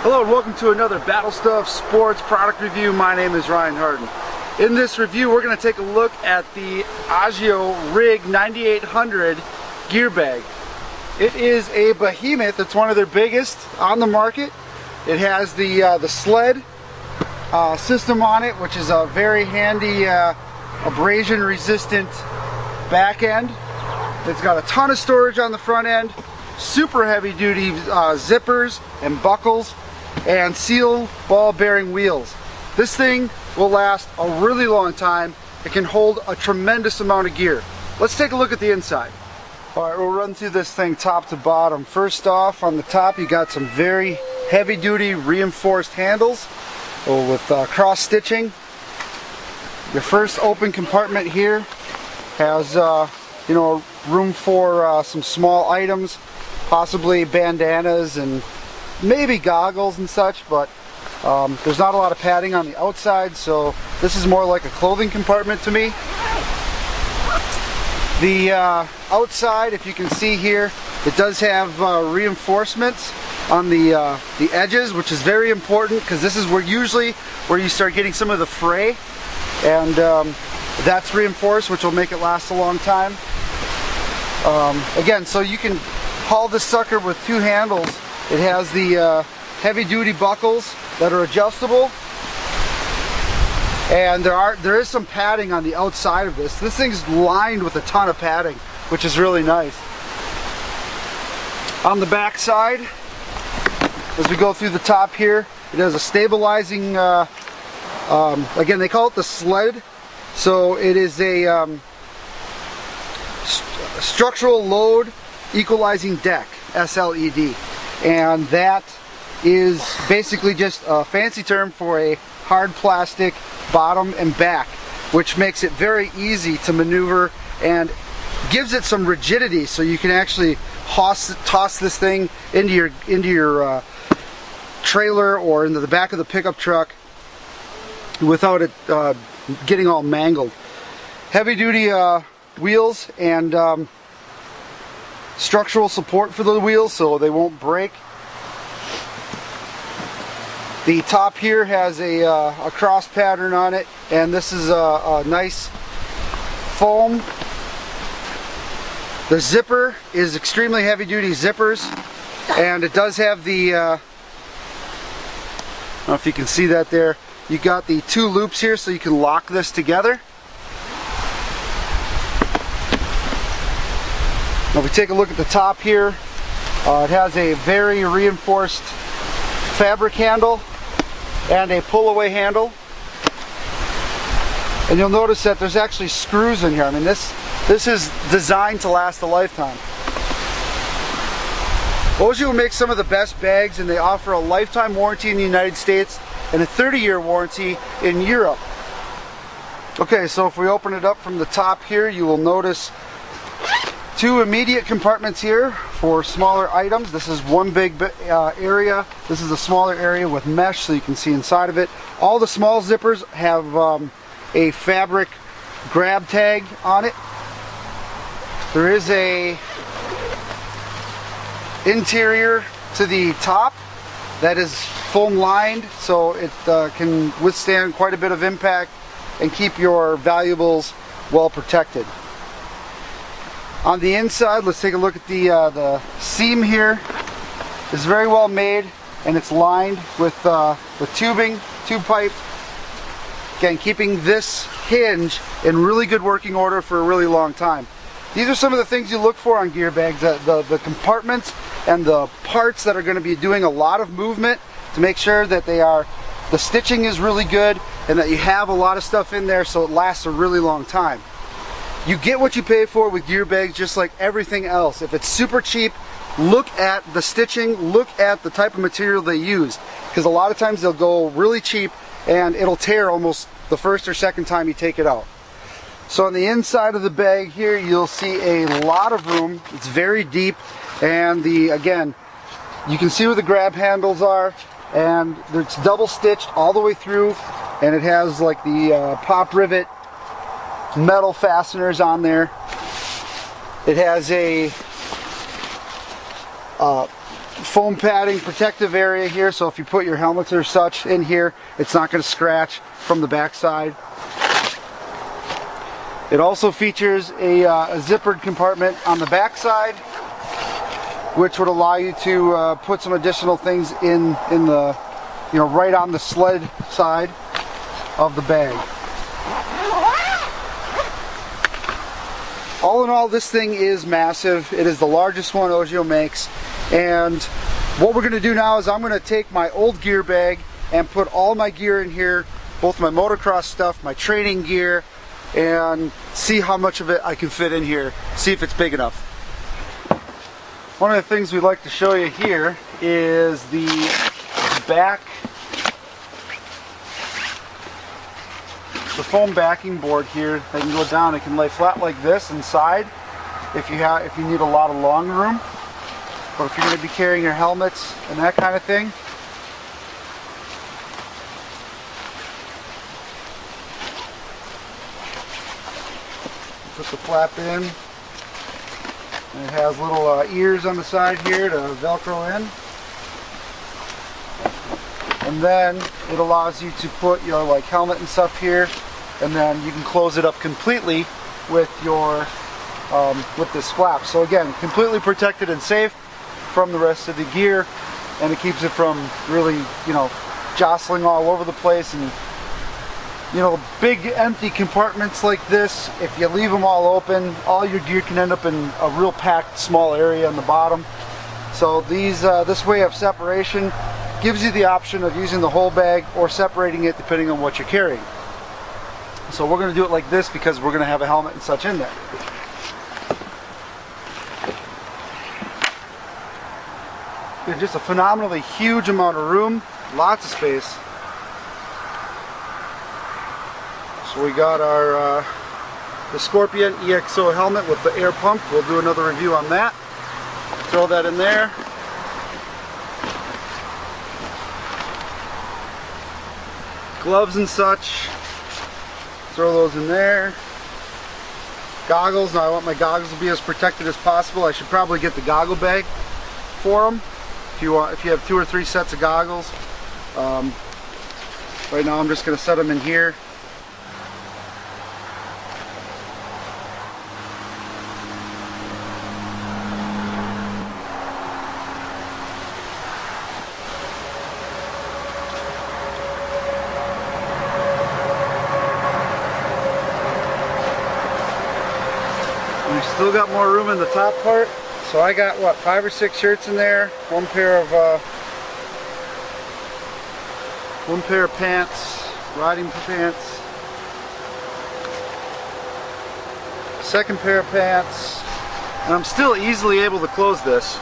Hello and welcome to another Battle Stuff Sports product review. My name is Ryan Harden. In this review we're going to take a look at the OGIO Rig 9800 gear bag. It is a behemoth. It's one of their biggest on the market. It has the sled system on it, which is a very handy abrasion resistant back end. It's got a ton of storage on the front end, super heavy duty zippers and buckles, and seal ball bearing wheels. This thing will last a really long time. It can hold a tremendous amount of gear. Let's take a look at the inside. Alright, we'll run through this thing top to bottom. First off, on the top you got some very heavy duty reinforced handles with cross stitching. Your first open compartment here has room for some small items, possibly bandanas and maybe goggles and such, but there's not a lot of padding on the outside, so this is more like a clothing compartment to me. The outside, if you can see here, it does have reinforcements on the edges, which is very important because this is where you start getting some of the fray, and that's reinforced, which will make it last a long time. Again, so you can haul this sucker with two handles. It has the heavy duty buckles that are adjustable, and there is some padding on the outside of this. This thing's lined with a ton of padding, which is really nice. On the back side, as we go through the top here, it has a stabilizing, again they call it the sled, so it is a structural load equalizing deck, SLED, and that is basically just a fancy term for a hard plastic bottom and back, which makes it very easy to maneuver and gives it some rigidity, so you can actually toss this thing into your trailer or into the back of the pickup truck without it getting all mangled. Heavy duty wheels and structural support for the wheels so they won't break. The top here has a cross pattern on it, and this is a nice foam. The zipper is extremely heavy duty zippers, and it does have the, I don't know if you can see that there, you got the two loops here so you can lock this together. Now if we take a look at the top here, it has a very reinforced fabric handle and a pull-away handle, and you'll notice that there's actually screws in here. I mean, this is designed to last a lifetime. OGIO makes some of the best bags, and they offer a lifetime warranty in the United States and a 30-year warranty in Europe. Okay, so if we open it up from the top here, you will notice two immediate compartments here for smaller items. This is one big area. This is a smaller area with mesh so you can see inside of it. All the small zippers have a fabric grab tag on it. There is a interior to the top that is foam lined, so it can withstand quite a bit of impact and keep your valuables well protected. On the inside, let's take a look at the seam here. It's very well made, and it's lined with tubing, tube pipe. Again, keeping this hinge in really good working order for a really long time. These are some of the things you look for on gear bags, the compartments and the parts that are going to be doing a lot of movement, to make sure that the stitching is really good and that you have a lot of stuff in there so it lasts a really long time. You get what you pay for with gear bags, just like everything else. If it's super cheap, look at the stitching, look at the type of material they use, because a lot of times they'll go really cheap and it'll tear almost the first or second time you take it out. So on the inside of the bag here, you'll see a lot of room. It's very deep, and again, you can see where the grab handles are, and it's double stitched all the way through, and it has like the pop rivet metal fasteners on there. It has a foam padding protective area here, so if you put your helmets or such in here, it's not going to scratch from the backside. It also features a zippered compartment on the backside, which would allow you to put some additional things in the, you know, right on the sled side of the bag. All in all, this thing is massive. It is the largest one OGIO makes. And what we're going to do now is I'm going to take my old gear bag and put all my gear in here, both my motocross stuff, my training gear, and see how much of it I can fit in here, see if it's big enough. One of the things we'd like to show you here is the back, the foam backing board here. They can go down, it can lay flat like this inside if you need a lot of long room. But if you're going to be carrying your helmets and that kind of thing, put the flap in, and it has little ears on the side here to velcro in, and then it allows you to put your like helmet and stuff here, and then you can close it up completely with your with this flap. So again, completely protected and safe from the rest of the gear, and it keeps it from really, you know, jostling all over the place. And you know, big empty compartments like this, if you leave them all open, all your gear can end up in a real packed small area on the bottom. So these this way of separation gives you the option of using the whole bag or separating it depending on what you're carrying. So we're going to do it like this because we're going to have a helmet and such in there. It's just a phenomenally huge amount of room, lots of space. So we got our the Scorpion EXO helmet with the air pump. We'll do another review on that. Throw that in there. Gloves and such. Throw those in there. Goggles. Now I want my goggles to be as protected as possible. I should probably get the goggle bag for them. If you have 2 or 3 sets of goggles. Right now I'm just going to set them in here. We still got more room in the top part. So I got, what, 5 or 6 shirts in there, one pair of pants, riding pants, second pair of pants, and I'm still easily able to close this.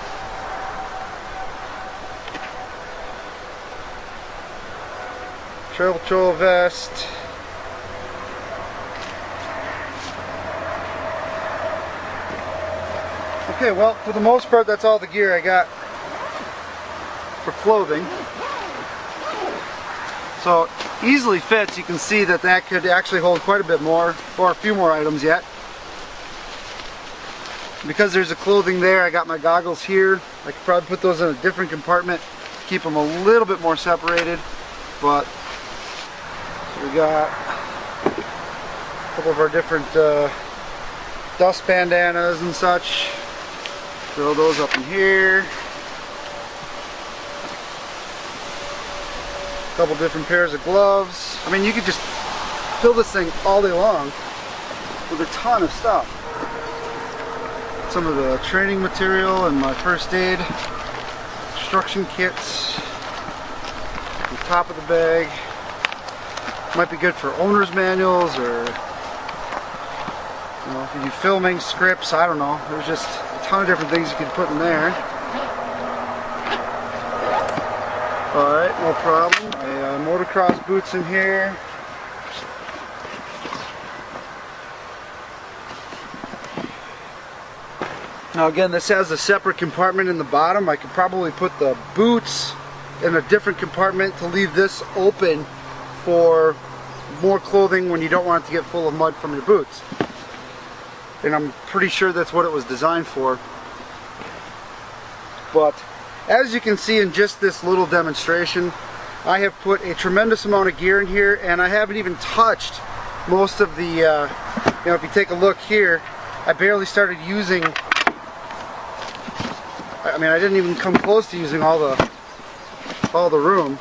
Trail patrol vest. Okay, well, for the most part, that's all the gear I got for clothing. So, easily fits. You can see that that could actually hold quite a bit more, or a few more items yet. Because there's the clothing there, I got my goggles here. I could probably put those in a different compartment, keep them a little bit more separated. But, so we got a couple of our different dust bandanas and such. Throw those up in here. A couple different pairs of gloves. I mean, you could just fill this thing all day long with a ton of stuff. Some of the training material and my first aid instruction kits. The top of the bag. Might be good for owner's manuals, or you know, if you do filming, scripts, I don't know. There's just a ton of different things you can put in there. Alright, no problem. Motocross boots in here. Now again, this has a separate compartment in the bottom. I could probably put the boots in a different compartment to leave this open for more clothing when you don't want it to get full of mud from your boots. And I'm pretty sure that's what it was designed for. But As you can see in just this little demonstration, I have put a tremendous amount of gear in here, and I haven't even touched most of the, you know, if you take a look here, I barely started using, I mean, I didn't even come close to using all the room.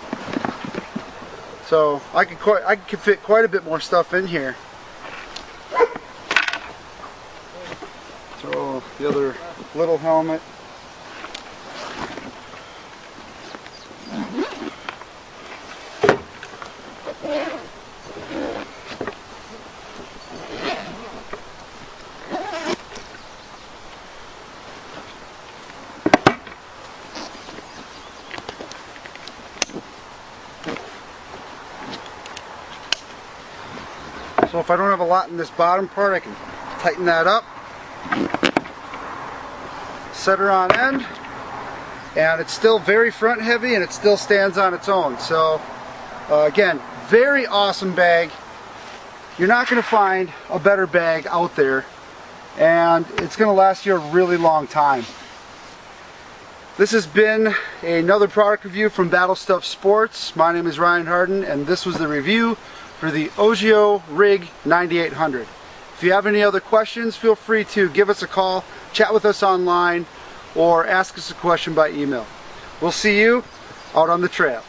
So I could fit quite a bit more stuff in here. Throw the other little helmet. So if I don't have a lot in this bottom part, I can tighten that up, set her on end, and it's still very front heavy and it still stands on its own. So again, very awesome bag. You're not going to find a better bag out there, and it's going to last you a really long time. This has been another product review from Battle Stuff Sports. My name is Ryan Harden, and this was the review for the OGIO Rig 9800. If you have any other questions, feel free to give us a call, chat with us online, or ask us a question by email. We'll see you out on the trail.